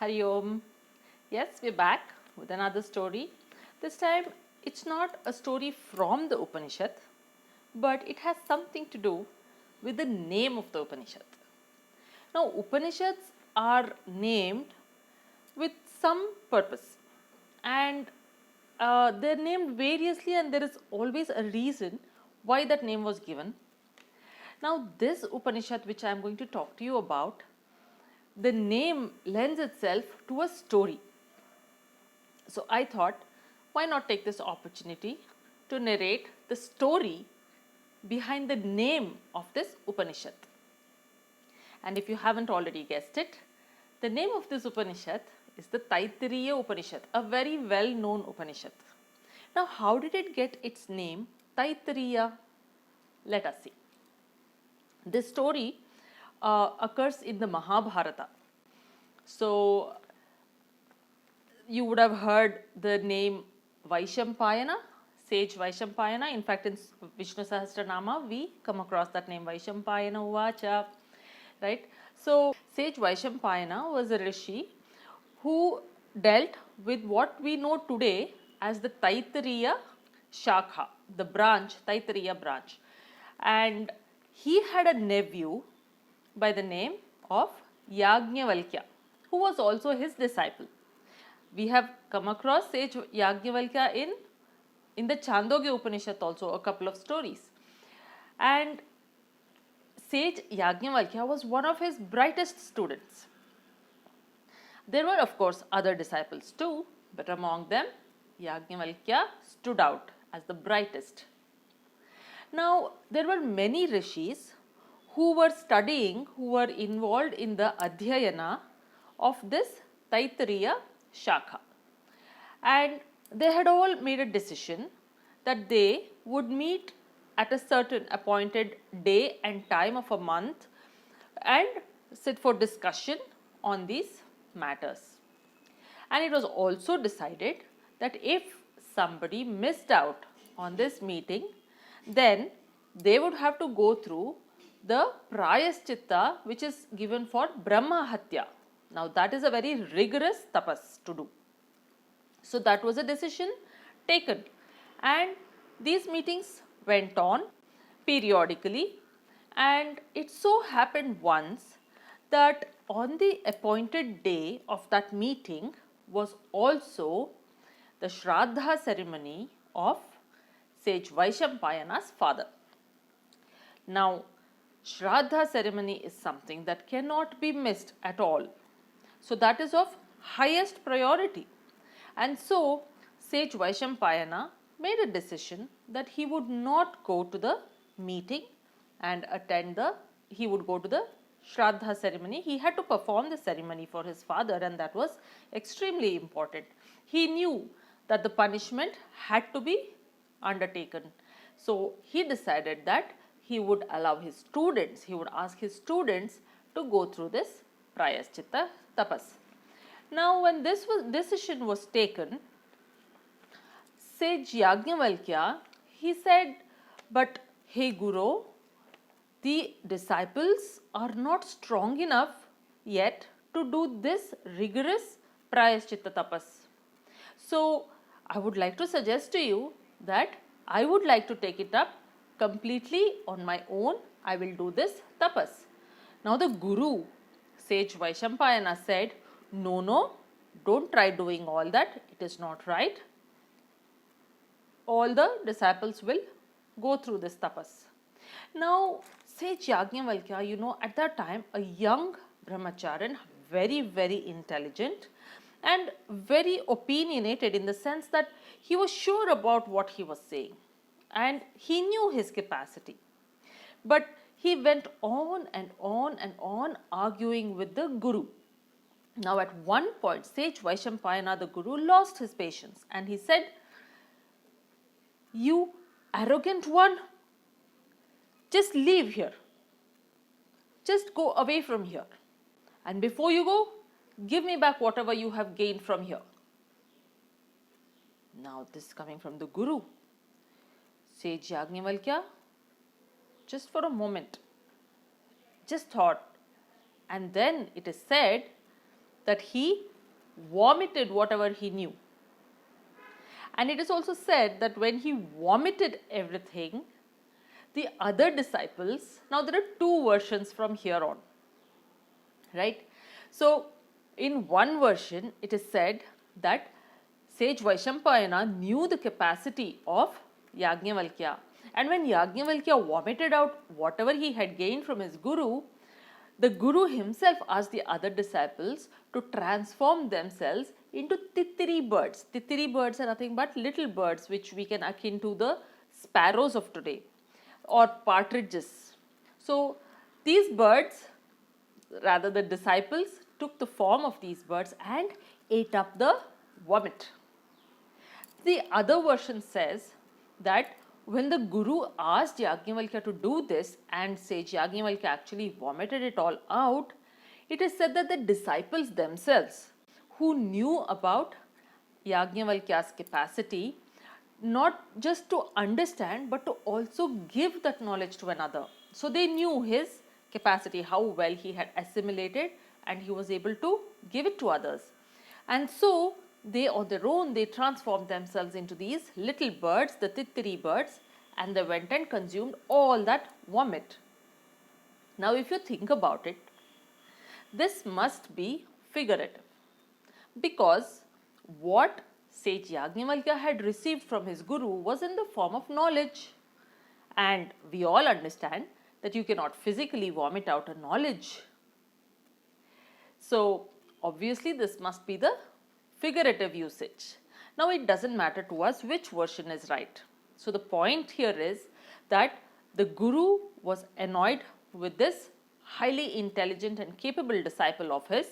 Hari Om. Yes, we're back with another story. This time it's not a story from the Upanishad, but it has something to do with the name of the Upanishad. Now, Upanishads are named with some purpose, and they're named variously, and there is always a reason why that name was given. Now, this Upanishad, which I am going to talk to you about, the name lends itself to a story. So I thought, why not take this opportunity to narrate the story behind the name of this Upanishad. And if you haven't already guessed it, the name of this Upanishad is the Taittireeya Upanishad, a very well known Upanishad. Now, how did it get its name Taittireeya? Let us see. This story occurs in the Mahabharata. So, you would have heard the name Vaishampayana, sage Vaishampayana. In fact, in Vishnu Sahasranama, we come across that name Vaishampayana Uvacha, right? So, sage Vaishampayana was a rishi who dealt with what we know today as the Taittireeya Shakha, the branch, Taittireeya branch. And he had a nephew by the name of Yajnavalkya, who was also his disciple. We have come across sage Yajnavalkya in the Chandogya Upanishad also, a couple of stories. And sage Yajnavalkya was one of his brightest students. There were of course other disciples too, but among them Yajnavalkya stood out as the brightest. Now, there were many rishis who were studying, who were involved in the Adhyayana of this Taittireeya Shakha. And they had all made a decision that they would meet at a certain appointed day and time of a month and sit for discussion on these matters. And it was also decided that if somebody missed out on this meeting, then they would have to go through the Prayaschitta, which is given for Brahma Hatya. Now, that is a very rigorous tapas to do. So, that was a decision taken, and these meetings went on periodically, and it so happened once that on the appointed day of that meeting was also the Shraddha ceremony of sage Vaishampayana's father. Now, Shraddha ceremony is something that cannot be missed at all. So, that is of highest priority. And so, sage Vaishampayana made a decision that he would not go to the meeting and he would go to the Shraddha ceremony. He had to perform the ceremony for his father, and that was extremely important. He knew that the punishment had to be undertaken. So, he decided that he would allow his students, he would ask his students to go through this Prayaschitta tapas. Now, when this decision was taken, sage Yajnavalkya, he said, but hey Guru, the disciples are not strong enough yet to do this rigorous Prayaschitta tapas. So, I would like to suggest to you that I would like to take it up completely on my own. I will do this tapas. Now, the Guru, sage Vaishampayana, said, no, don't try doing all that. It is not right. All the disciples will go through this tapas. Now, sage Yajnavalkya, at that time, a young brahmacharan, very, very intelligent and very opinionated in the sense that he was sure about what he was saying and he knew his capacity. But he went on and on and on arguing with the Guru. Now, at one point, sage Vaishampayana, the Guru, lost his patience and he said, you arrogant one, just leave here. Just go away from here. And before you go, give me back whatever you have gained from here. Now, this is coming from the Guru. Sage Yajnavalkya, just for a moment, just thought, and then it is said that he vomited whatever he knew. And it is also said that when he vomited everything, the other disciples, now there are two versions from here on, right? So, in one version, it is said that sage Vaishampayana knew the capacity of Yajnavalkya. And when Yajnavalkya vomited out whatever he had gained from his guru, the guru himself asked the other disciples to transform themselves into Tittiri birds. Tittiri birds are nothing but little birds which we can akin to the sparrows of today or partridges. So, these birds, rather the disciples, took the form of these birds and ate up the vomit. The other version says that when the guru asked Yajnavalkya to do this and sage Yajnavalkya actually vomited it all out, it is said that the disciples themselves who knew about Yajnavalkya's capacity, not just to understand but to also give that knowledge to another. So they knew his capacity, how well he had assimilated, and he was able to give it to others. And so they on their own, they transformed themselves into these little birds, the Tittiribirds, and they went and consumed all that vomit. Now if you think about it, this must be figurative, because what sage Yajnavalkya had received from his guru was in the form of knowledge, and we all understand that you cannot physically vomit out a knowledge. So obviously this must be the figurative usage. Now it doesn't matter to us which version is right. So the point here is that the guru was annoyed with this highly intelligent and capable disciple of his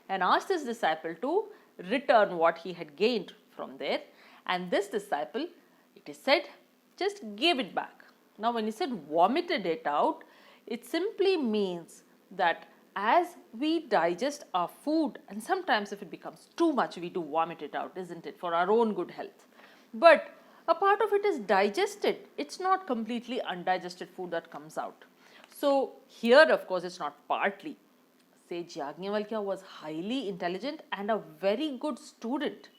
and asked his disciple to return what he had gained from there, and this disciple, it is said, just gave it back. Now when he said vomited it out, it simply means that as we digest our food, and sometimes if it becomes too much, we do vomit it out, isn't it, for our own good health. But a part of it is digested. It's not completely undigested food that comes out. So here, of course, it's not partly. Sage Yajnavalkya was highly intelligent and a very good student.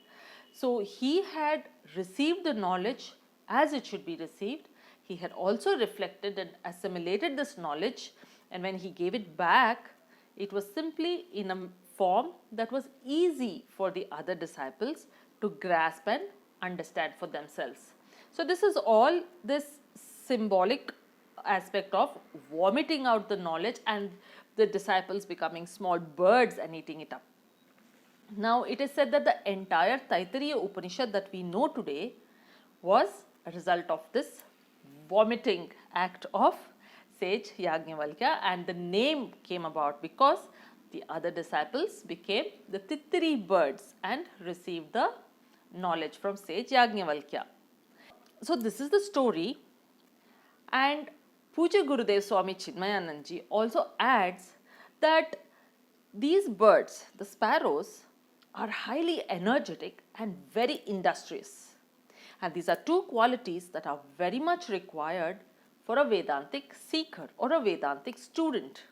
So he had received the knowledge as it should be received. He had also reflected and assimilated this knowledge, and when he gave it back, it was simply in a form that was easy for the other disciples to grasp and understand for themselves. So this is all this symbolic aspect of vomiting out the knowledge and the disciples becoming small birds and eating it up. Now it is said that the entire Taittireeya Upanishad that we know today was a result of this vomiting act of sage Yajnavalkya, and the name came about because the other disciples became the Tittiribirds and received the knowledge from sage Yajnavalkya. So this is the story, and Pujya Gurudev Swami Chinmayanandji also adds that these birds, the sparrows, are highly energetic and very industrious, and these are two qualities that are very much required for a Vedantic seeker or a Vedantic student.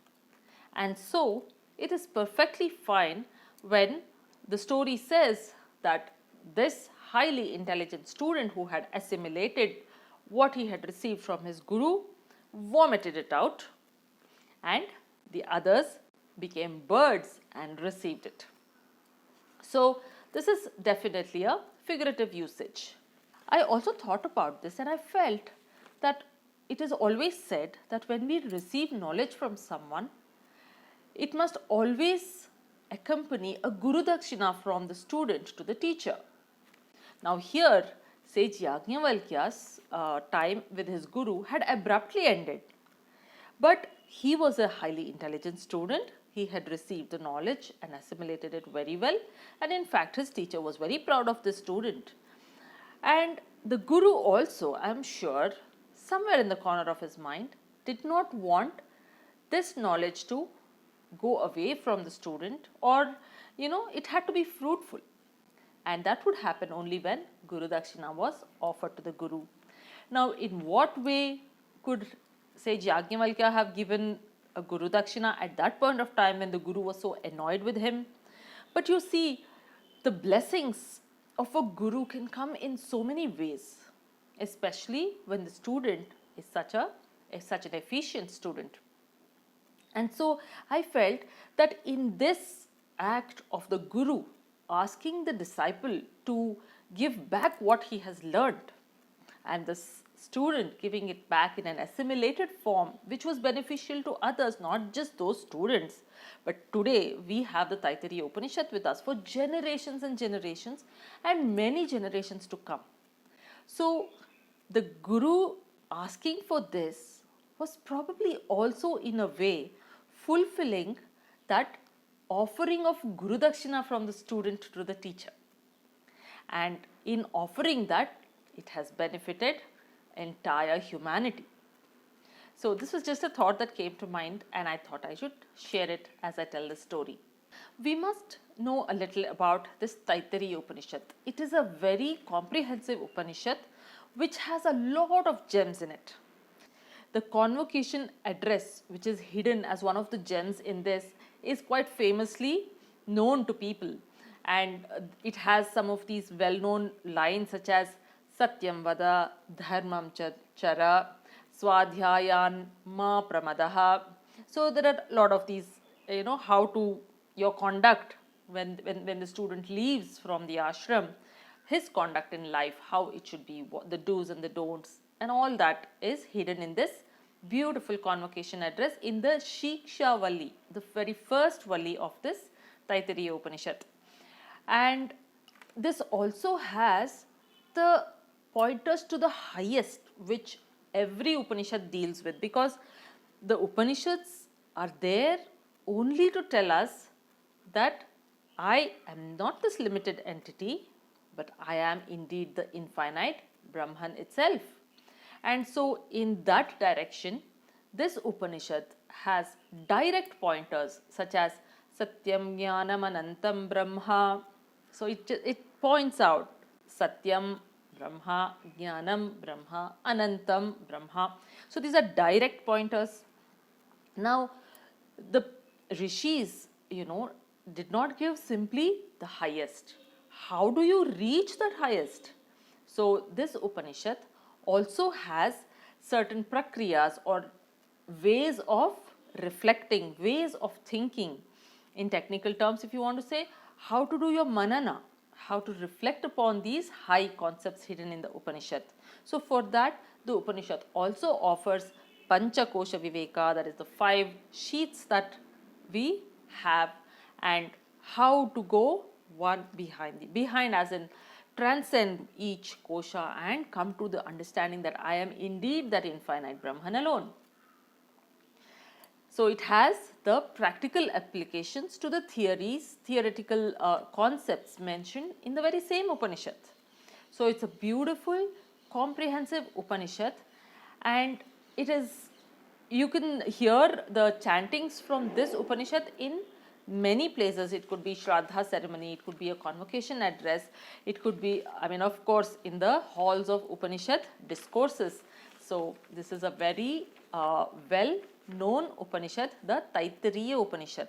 And so it is perfectly fine when the story says that this highly intelligent student who had assimilated what he had received from his guru vomited it out, and the others became birds and received it. So this is definitely a figurative usage. I also thought about this and I felt that it is always said that when we receive knowledge from someone, it must always accompany a Guru Dakshina from the student to the teacher. Now here, sage Yajnavalkya's time with his guru had abruptly ended. But he was a highly intelligent student. He had received the knowledge and assimilated it very well. And in fact, his teacher was very proud of this student. And the guru also, I am sure, somewhere in the corner of his mind, did not want this knowledge to go away from the student, or it had to be fruitful, and that would happen only when Guru Dakshina was offered to the guru. Now in what way could sage Yajnavalkya have given a Guru Dakshina at that point of time when the guru was so annoyed with him? But you see, The blessings of a guru can come in so many ways, especially when the student is such an efficient student. And so I felt that in this act of the guru asking the disciple to give back what he has learned, and the student giving it back in an assimilated form which was beneficial to others, not just those students, but today we have the Taittireeya Upanishad with us for generations and generations and many generations to come. So the guru asking for this was probably also in a way fulfilling that offering of Guru Dakshina from the student to the teacher. And in offering that, it has benefited entire humanity. So this was just a thought that came to mind, and I thought I should share it as I tell the story. We must know a little about this Taittireeya Upanishad. It is a very comprehensive Upanishad which has a lot of gems in it. The convocation address, which is hidden as one of the gems in this, is quite famously known to people, and it has some of these well-known lines such as Satyam Vada, Dharmam Chara, Swadhyayan Ma Pramadaha. So there are a lot of these, how to your conduct when the student leaves from the ashram, his conduct in life, how it should be, what the do's and the don'ts, and all that is hidden in this beautiful convocation address in the Shiksha Valli, the very first Valli of this Taittireeya Upanishad. And this also has the pointers to the highest which every Upanishad deals with, because the Upanishads are there only to tell us that I am not this limited entity, but I am indeed the infinite Brahman itself. And so in that direction, this Upanishad has direct pointers such as Satyam Jnanam Anantam Brahma. So it points out Satyam Brahma, Jnanam Brahma, Anantam Brahma. So these are direct pointers. Now the rishis, did not give simply the highest. How do you reach that highest? So this Upanishad also has certain prakriyas or ways of reflecting, ways of thinking. In technical terms, if you want to say, how to do your manana, how to reflect upon these high concepts hidden in the Upanishad. So for that, the Upanishad also offers Pancha Kosha Viveka, that is the 5 sheets that we have, and how to go one behind as in transcend each kosha and come to the understanding that I am indeed that infinite Brahman alone. So it has the practical applications to the theoretical concepts mentioned in the very same Upanishad. So it's a beautiful, comprehensive Upanishad, and you can hear the chantings from this Upanishad in many places. It could be Shraddha ceremony, it could be a convocation address, it could be, of course, in the halls of Upanishad discourses. So this is a very well-known Upanishad, the Taittireeya Upanishad.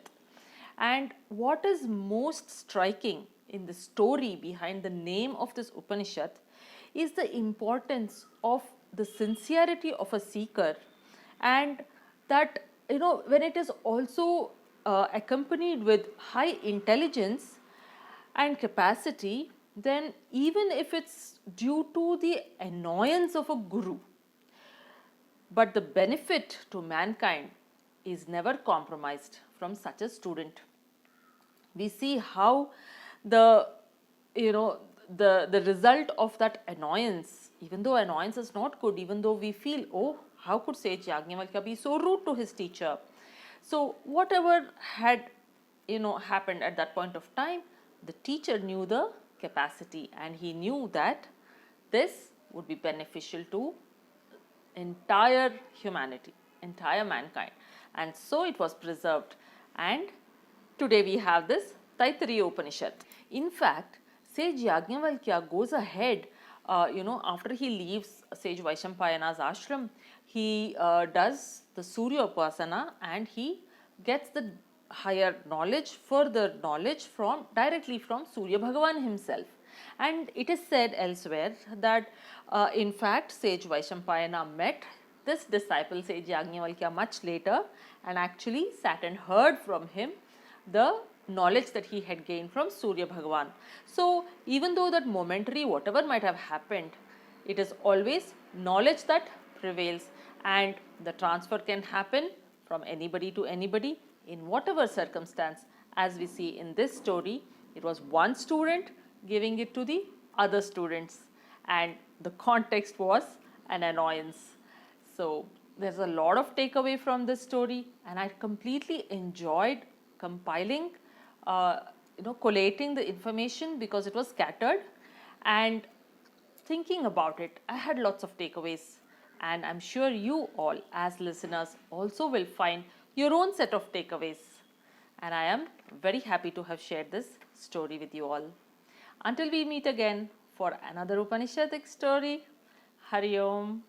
And what is most striking in the story behind the name of this Upanishad is the importance of the sincerity of a seeker, and that, when it is also accompanied with high intelligence and capacity, then even if it's due to the annoyance of a guru, but the benefit to mankind is never compromised from such a student. We see how the result of that annoyance, even though annoyance is not good, even though we feel, oh, how could sage Yajnavalkya be so rude to his teacher? So whatever had happened at that point of time, the teacher knew the capacity, and he knew that this would be beneficial to entire humanity, entire mankind, and so it was preserved. And today we have this Taittireeya Upanishad. In fact, sage Yajnavalkya goes ahead, after he leaves sage Vaishampayana's ashram, he does the Surya Upasana, and he gets the higher knowledge, further knowledge from directly from Surya Bhagavan himself. And it is said elsewhere that in fact sage Vaishampayana met this disciple sage Yajnavalkya much later and actually sat and heard from him the knowledge that he had gained from Surya Bhagavan. So even though that momentary whatever might have happened, it is always knowledge that prevails, and the transfer can happen from anybody to anybody in whatever circumstance. As we see in this story, it was one student giving it to the other students, and the context was an annoyance. So there's a lot of takeaway from this story, and I completely enjoyed compiling, collating the information because it was scattered, and thinking about it, I had lots of takeaways, and I'm sure you all as listeners also will find your own set of takeaways. And I am very happy to have shared this story with you all. Until we meet again for another Upanishadic story, Hari Om.